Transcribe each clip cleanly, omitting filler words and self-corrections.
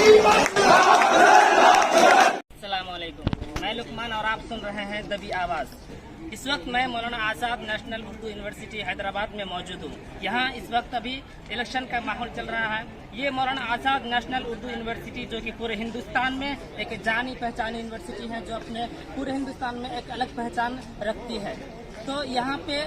अस्सलामुअलैकुम, मैं लुकमान और आप सुन रहे हैं दबी आवाज़। इस वक्त मैं मौलाना आज़ाद नेशनल उर्दू यूनिवर्सिटी हैदराबाद में मौजूद हूँ। यहाँ इस वक्त अभी इलेक्शन का माहौल चल रहा है। ये मौलाना आज़ाद नेशनल उर्दू यूनिवर्सिटी जो कि पूरे हिंदुस्तान में एक जानी पहचानी यूनिवर्सिटी है, जो अपने पूरे हिंदुस्तान में एक अलग पहचान रखती है। तो यहाँ पे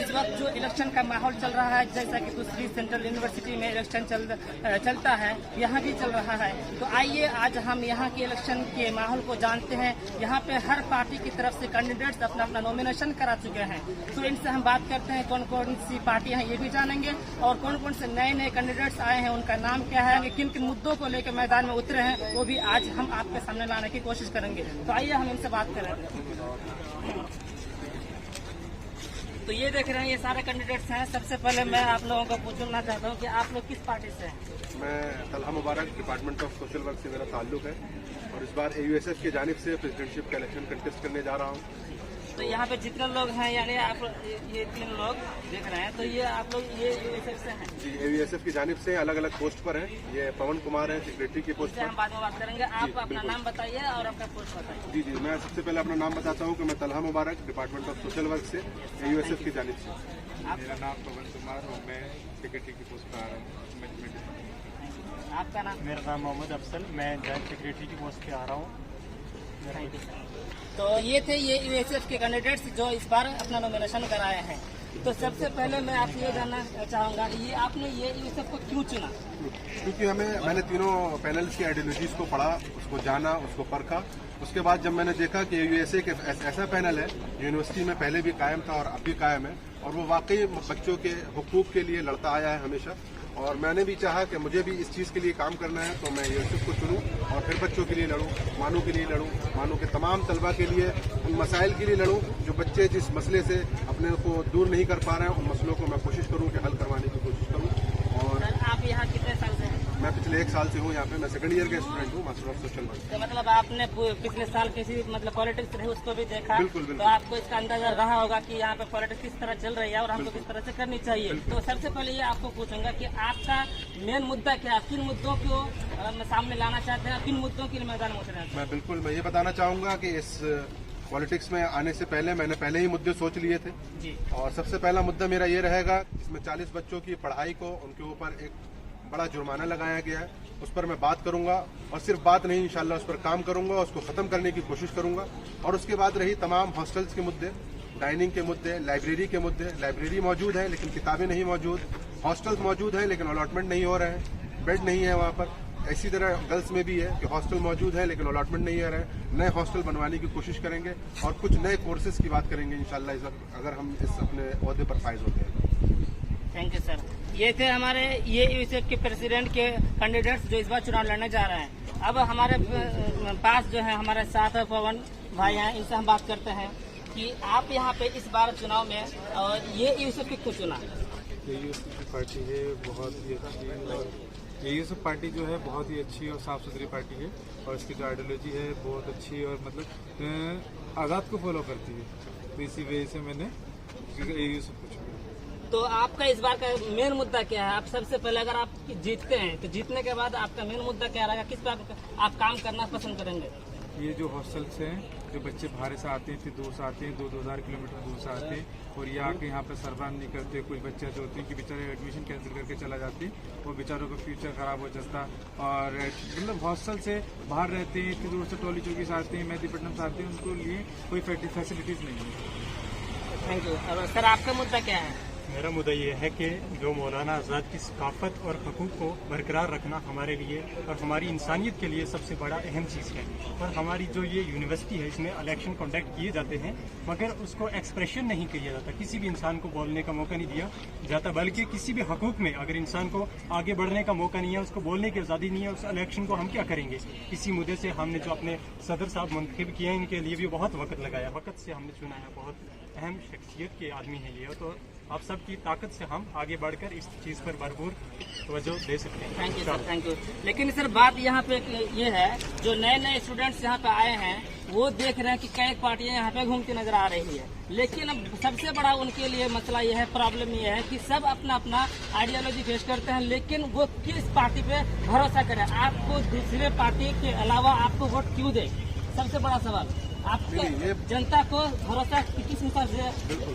इस वक्त जो इलेक्शन का माहौल चल रहा है, जैसा कि दूसरी सेंट्रल यूनिवर्सिटी में इलेक्शन चलता है, यहाँ भी चल रहा है। तो आइए आज हम यहाँ के इलेक्शन के माहौल को जानते हैं। यहाँ पे हर पार्टी की तरफ से कैंडिडेट्स अपना अपना नॉमिनेशन करा चुके हैं। तो इनसे हम बात करते हैं कौन कौन सी पार्टियाँ हैं ये भी जानेंगे, और कौन कौन से नए नए कैंडिडेट्स आए हैं उनका नाम क्या है, किन किन मुद्दों को लेकर मैदान में उतरे हैं वो भी आज हम आपके सामने लाने की कोशिश करेंगे। तो आइए हम इनसे बात करें। तो ये देख रहे हैं, ये सारे कैंडिडेट्स हैं। सबसे पहले मैं आप लोगों को पूछना चाहता हूँ कि आप लोग किस पार्टी से हैं? मैं तलहा मुबारक डिपार्टमेंट ऑफ सोशल वर्क से मेरा ताल्लुक है और इस बार AUSF की जानिब से प्रेसिडेंटशिप का इलेक्शन कंटेस्ट करने जा रहा हूँ। तो यहाँ पे जितने लोग हैं, यानी आप ये 3 लोग देख रहे हैं, तो ये आप लोग ये AUSF से हैं? जी, AUSF की जानिब से अलग अलग पोस्ट पर हैं। ये पवन कुमार है सेक्रेटरी की पोस्ट पर। हम बाद में बात करेंगे। आप अपना नाम बताइए और आपका पोस्ट बताइए। जी, मैं सबसे पहले अपना नाम बताता हूँ कि मैं तलहा मुबारक डिपार्टमेंट ऑफ सोशल वर्क से AUSF की जानिब से। मेरा नाम पवन कुमार और मैं सेक्रेटरी की पोस्ट पर आ रहा हूँ। आपका नाम? मेरा नाम मोहम्मद अफसल, मैं जॉइंट सेक्रेटरी की पोस्ट पे आ रहा हूँ। तो ये थे ये AUSF के कैंडिडेट्स जो इस बार अपना नॉमिनेशन कराए हैं। तो सबसे पहले मैं आपसे ये जानना चाहूँगा, ये आपने ये AUSF को क्यों चुना? क्योंकि मैंने तीनों पैनल्स की आइडियोलॉजीज को पढ़ा, उसको जाना, उसको परखा। उसके बाद जब मैंने देखा कि AUSA एक ऐसा पैनल है यूनिवर्सिटी में पहले भी कायम था और अब भी कायम है, और वो वाकई बच्चों के हुकूक के लिए लड़ता आया है हमेशा, और मैंने भी चाहा कि मुझे भी इस चीज़ के लिए काम करना है, तो मैं AUSF को चुनूं और फिर बच्चों के लिए लड़ूं, मानू के लिए लड़ूं, मानू के तमाम तलबा के लिए, उन मसाइल के लिए लड़ूं जो बच्चे जिस मसले से अपने को दूर नहीं कर पा रहे हैं, उन मसलों को मैं कोशिश करूं कि हल करवाने की कोशिश करूं। और आप यहाँ कितने साल से हैं? मैं पिछले 1 साल से हूँ यहाँ पे। मैं सेकंड ईयर का स्टूडेंट हूँ, मास्टर ऑफ सोशल वर्क। तो मतलब आपने पिछले साल किसी पॉलिटिक्स रही उसको भी देखा? बिल्कुल। तो आपको इसका अंदाजा रहा होगा कि यहाँ पे पॉलिटिक्स किस तरह चल रही है और हमको किस तरह से करनी चाहिए। तो सबसे पहले ये आपको पूछूंगा कि आपका मेन मुद्दा क्या है, किन मुद्दों को सामने लाना चाहते हैं, किन मुद्दों के लिए मैदान में उतरे हैं? मैं ये बताना चाहूंगा कि इस पॉलिटिक्स में आने से पहले मैंने पहले ही मुद्दे सोच लिए थे जी। और सबसे पहला मुद्दा मेरा ये रहेगा, इसमें 40 बच्चों की पढ़ाई को उनके ऊपर एक बड़ा जुर्माना लगाया गया है, उस पर मैं बात करूंगा, और सिर्फ बात नहीं, इंशाल्लाह उस पर काम करूंगा, उसको खत्म करने की कोशिश करूंगा। और उसके बाद रही तमाम हॉस्टल्स के मुद्दे, डाइनिंग के मुद्दे, लाइब्रेरी के मुद्दे। लाइब्रेरी मौजूद है लेकिन किताबें नहीं मौजूद, हॉस्टल्स मौजूद है लेकिन अलॉटमेंट नहीं हो रहे हैं, बेड नहीं है वहाँ पर। इसी तरह गर्ल्स में भी है कि हॉस्टल मौजूद है लेकिन अलॉटमेंट नहीं हो रहा है। नए हॉस्टल बनवाने की कोशिश करेंगे और कुछ नए कोर्सेज की बात करेंगे इंशाल्लाह, इस वक्त अगर हम इस अपने ओहदे पर फाइज होते हैं। Thank you sir. ये थे हमारे ये AUSF के प्रेसिडेंट के कैंडिडेट्स जो इस बार चुनाव लड़ने जा रहे हैं। अब हमारे पास जो है हमारे साथ पवन भाई हैं, इनसे हम बात करते हैं कि आप यहाँ पे इस बार चुनाव में और ये AUSF को चुना? AUSF की पार्टी है बहुत ही अच्छी, और AUSF पार्टी जो है बहुत ही अच्छी और साफ सुथरी पार्टी है, और इसकी जो आइडियोलॉजी है बहुत अच्छी और मतलब आज़ाद को फॉलो करती है। तो इसी वजह से मैंने AUSF को चुना। तो आपका इस बार का मेन मुद्दा क्या है? आप सबसे पहले अगर आप जीतते हैं तो जीतने के बाद आपका मेन मुद्दा क्या रहेगा, किस पर आप काम करना पसंद करेंगे? ये जो हॉस्टल्स हैं, जो बच्चे बाहर से आते हैं, फिर दूर से आते हैं, 2-2000 किलोमीटर दूर से आते हैं, और ये आके यहाँ पे सरवार नहीं करते। कुछ बच्चे जो होते हैं कि बेचारे एडमिशन कैंसिल करके चला जाते हैं, वो बेचारों का फ्यूचर खराब हो जाता। और मतलब हॉस्टल से बाहर रहते हैं, फिर दूर से टोली चौकी से आते हैं, मेहदीपट्टनम से आते हैं, उनको लिए कोई फैसिलिटीज़ नहीं है। Thank you. सर आपका मुद्दा क्या है? मेरा मुद्दा ये है कि जो मौलाना आज़ाद की सकाफत और हकूक़ को बरकरार रखना हमारे लिए और हमारी इंसानियत के लिए सबसे बड़ा अहम चीज़ है। और हमारी जो ये यूनिवर्सिटी है, इसमें इलेक्शन कंडक्ट किए जाते हैं मगर उसको एक्सप्रेशन नहीं किया जाता, किसी भी इंसान को बोलने का मौका नहीं दिया जाता, बल्कि किसी भी हकूक़ में अगर इंसान को आगे बढ़ने का मौका नहीं है, उसको बोलने की आज़ादी नहीं है, उस इलेक्शन को हम क्या करेंगे? इसी मुद्दे से हमने जो अपने सदर साहब मुंतखब किए हैं, इनके लिए भी बहुत वक्त लगाया, वक्त से हमने चुना है, बहुत अहम शख्सियत के आदमी हैं ये। तो आप सबकी ताकत से हम आगे बढ़कर इस चीज़ पर भरपूर तवज्जो दे सकते हैं। Thank you sir, thank you. लेकिन सर बात यहाँ पे ये है, जो नए नए स्टूडेंट्स यहाँ पे आए हैं वो देख रहे हैं कि कई पार्टियां यहाँ पे घूमती नजर आ रही है। लेकिन अब सबसे बड़ा उनके लिए मसला ये है, प्रॉब्लम ये है कि सब अपना अपना आइडियोलॉजी पेश करते हैं, लेकिन वो किस पार्टी पे भरोसा करें। आपको दूसरे पार्टी के अलावा आपको वोट क्यों दे, सबसे बड़ा सवाल। आपको जनता को भरोसा किस हिसाब से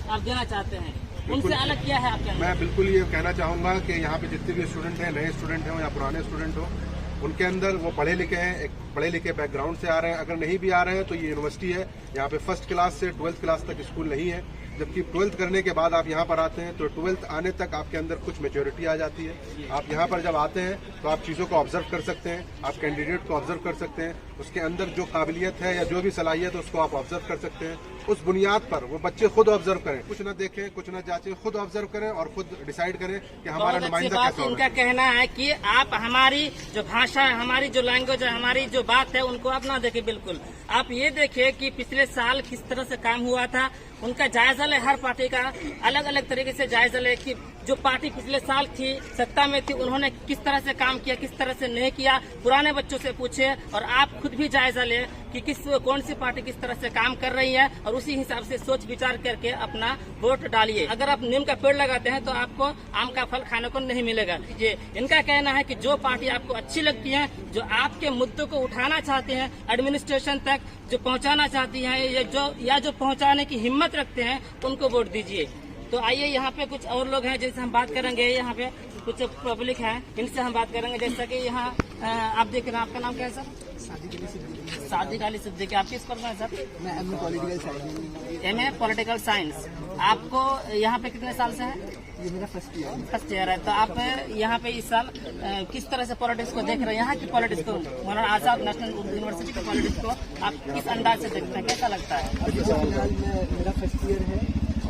आप देना चाहते हैं, उनसे अलग क्या है आपके? मैं बिल्कुल ये कहना चाहूंगा कि यहाँ पे जितने भी स्टूडेंट हैं, नए स्टूडेंट हो या पुराने स्टूडेंट हो, उनके अंदर वो पढ़े लिखे हैं, एक पढ़े लिखे बैकग्राउंड से आ रहे हैं। अगर नहीं भी आ रहे हैं तो ये यूनिवर्सिटी है, यहाँ पे फर्स्ट क्लास से 12th क्लास तक स्कूल नहीं है। जबकि 12th करने के बाद आप यहाँ पर आते हैं तो 12th आने तक आपके अंदर कुछ मेच्योरिटी आ जाती है। आप यहाँ पर जब आते हैं तो आप चीज़ों को ऑब्जर्व कर सकते हैं, आप कैंडिडेट को ऑब्जर्व कर सकते हैं, उसके अंदर जो काबिलियत है या जो भी सलाहियत है उसको आप ऑब्जर्व कर सकते हैं। उस बुनियाद पर वो बच्चे खुद ऑब्जर्व करें, कुछ न देखें, कुछ न जांचें, खुद ऑब्जर्व करें और खुद डिसाइड करें कि हमारा नुमाइंदा कैसा होगा। इनका कहना है कि आप हमारी जो भाषा है, हमारी जो लैंग्वेज है, हमारी जो बात है, उनको आप ना देखें। बिल्कुल आप ये देखें कि पिछले साल किस तरह से काम हुआ था, उनका जायजा ले। हर पार्टी का अलग अलग तरीके से जायजा ले कि जो पार्टी पिछले साल थी, सत्ता में थी, उन्होंने किस तरह से काम किया, किस तरह से नहीं किया। पुराने बच्चों से पूछे और आप खुद भी जायजा ले कि कौन सी पार्टी किस तरह से काम कर रही है, और उसी हिसाब से सोच विचार करके अपना वोट डालिए। अगर आप नीम का पेड़ लगाते हैं तो आपको आम का फल खाने को नहीं मिलेगा। ये इनका कहना है कि जो पार्टी आपको अच्छी लगती है, जो आपके मुद्दों को उठाना चाहते हैं, एडमिनिस्ट्रेशन तक जो पहुंचाना चाहती है, या जो पहुंचाने की हिम्मत रखते हैं, उनको वोट दीजिए। तो आइए यहाँ पे कुछ और लोग हैं जिनसे हम बात करेंगे। यहाँ पे कुछ पब्लिक है, इनसे हम बात करेंगे। जैसा कि यहाँ आप देख रहे हैं, आपका नाम क्या है सर? सादिक अली सिद्दीकी। आप किस पर हैं सर? मैं MA पॉलिटिकल साइंस। आपको यहाँ पे कितने साल से है? ये मेरा फर्स्ट ईयर है। तो आप यहाँ पे इस साल किस तरह से पॉलिटिक्स को देख रहे हैं? यहाँ की पॉलिटिक्स को, मौलाना आजाद नेशनल उर्दू यूनिवर्सिटी की पॉलिटिक्स को आप किस अंदाज से देखते हैं, कैसा लगता है? अभी तो फिलहाल मेरा फर्स्ट ईयर है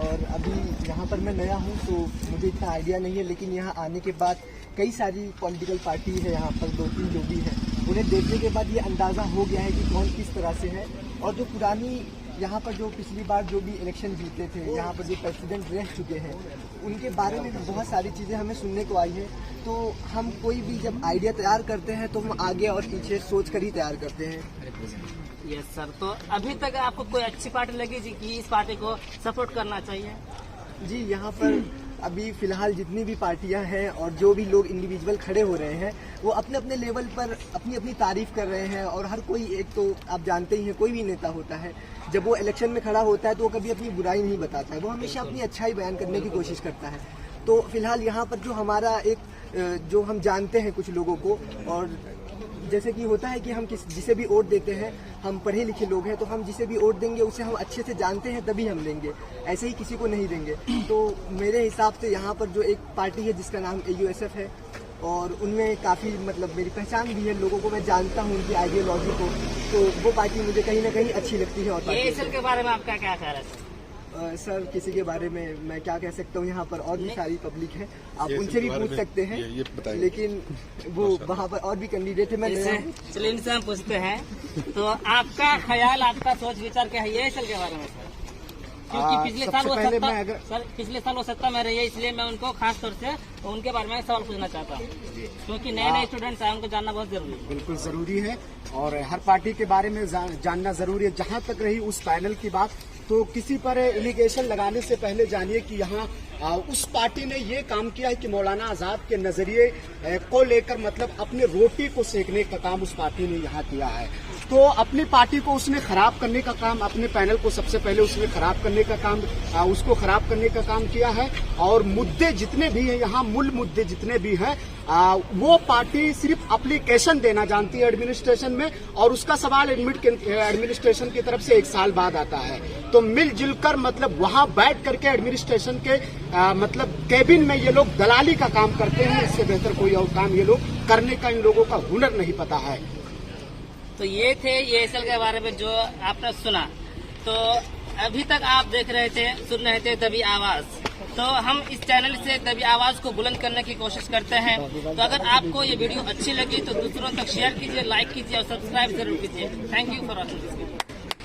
और अभी यहाँ पर मैं नया हूँ, तो मुझे इतना आइडिया नहीं है। लेकिन यहाँ आने के बाद कई सारी पॉलिटिकल पार्टी है यहाँ पर, 2-3 जो भी है, उन्हें देखने के बाद ये अंदाज़ा हो गया है कि कौन किस तरह से है। और जो पुरानी यहाँ पर जो पिछली बार जो भी इलेक्शन जीते थे, यहाँ पर जो प्रेसिडेंट रह चुके हैं, उनके बारे में भी बहुत सारी चीज़ें हमें सुनने को आई है। तो हम कोई भी जब आइडिया तैयार करते हैं तो हम आगे और पीछे सोच कर ही तैयार करते हैं। Yes sir. तो अभी तक आपको कोई अच्छी पार्टी लगी जी कि इस पार्टी को सपोर्ट करना चाहिए? जी, यहाँ पर अभी फिलहाल जितनी भी पार्टियां हैं और जो भी लोग इंडिविजुअल खड़े हो रहे हैं, वो अपने अपने लेवल पर अपनी अपनी तारीफ कर रहे हैं। और हर कोई, एक तो आप जानते ही हैं, कोई भी नेता होता है, जब वो इलेक्शन में खड़ा होता है तो वो कभी अपनी बुराई नहीं बताता है, वो हमेशा अपनी अच्छाई बयान करने की कोशिश करता है। तो फिलहाल यहाँ पर जो हमारा एक जो हम जानते हैं कुछ लोगों को, और जैसे कि होता है कि हम जिसे भी वोट देते हैं, हम पढ़े लिखे लोग हैं, तो हम जिसे भी वोट देंगे उसे हम अच्छे से जानते हैं तभी हम देंगे, ऐसे ही किसी को नहीं देंगे। तो मेरे हिसाब से यहाँ पर जो एक पार्टी है जिसका नाम AUSF है, और उनमें काफ़ी मतलब मेरी पहचान भी है, लोगों को मैं जानता हूँ, उनकी आइडियोलॉजी को, तो वो पार्टी मुझे कहीं ना कहीं अच्छी लगती है। और ASL के बारे में आपका क्या ख्याल है? सर, किसी के बारे में मैं क्या कह सकता हूँ, यहाँ पर और भी सारी पब्लिक है, आप उनसे भी पूछ सकते हैं। लेकिन वो वहाँ पर और भी कैंडिडेट है। मैं चलिए इनसे हम पूछते हैं, तो आपका ख्याल, आपका सोच विचार क्या है ASL के बारे में? क्योंकि पिछले साल वो सत्ता में रही है, इसलिए मैं उनको खास तौर से उनके बारे में सवाल पूछना चाहता हूँ, क्योंकि नए स्टूडेंट्स हैं, उनको जानना बहुत जरूरी है। बिल्कुल जरूरी है और हर पार्टी के बारे में जानना जरूरी है। जहाँ तक रही उस पैनल की बात, तो किसी पर एलिगेशन लगाने से पहले जानिए कि यहाँ उस पार्टी ने ये काम किया है कि मौलाना आजाद के नजरिए को लेकर, मतलब अपने रोटी को सेकने का काम उस पार्टी ने यहाँ किया है। तो अपनी पार्टी को उसने खराब करने का काम, अपने पैनल को सबसे पहले उसने खराब करने का काम, उसको खराब करने का काम किया है। और मुद्दे जितने भी हैं यहाँ, मूल मुद्दे जितने भी हैं, वो पार्टी सिर्फ एप्लीकेशन देना जानती है एडमिनिस्ट्रेशन में, और उसका सवाल एडमिनिस्ट्रेशन की तरफ से 1 साल बाद आता है। तो मिलजुल कर, मतलब वहां बैठ करके एडमिनिस्ट्रेशन के मतलब कैबिन में ये लोग दलाली का काम करते हैं। इससे बेहतर कोई और काम ये लोग करने का इन लोगों का हुनर नहीं पता है। तो ये थे ASL के बारे में जो आपने सुना। तो अभी तक आप देख रहे थे, सुन रहे थे दबी आवाज। तो हम इस चैनल से दबी आवाज को बुलंद करने की कोशिश करते हैं। तो अगर आपको ये वीडियो अच्छी लगी तो दूसरों तक शेयर कीजिए, लाइक कीजिए और सब्सक्राइब जरूर कीजिए। Thank you for watching this video.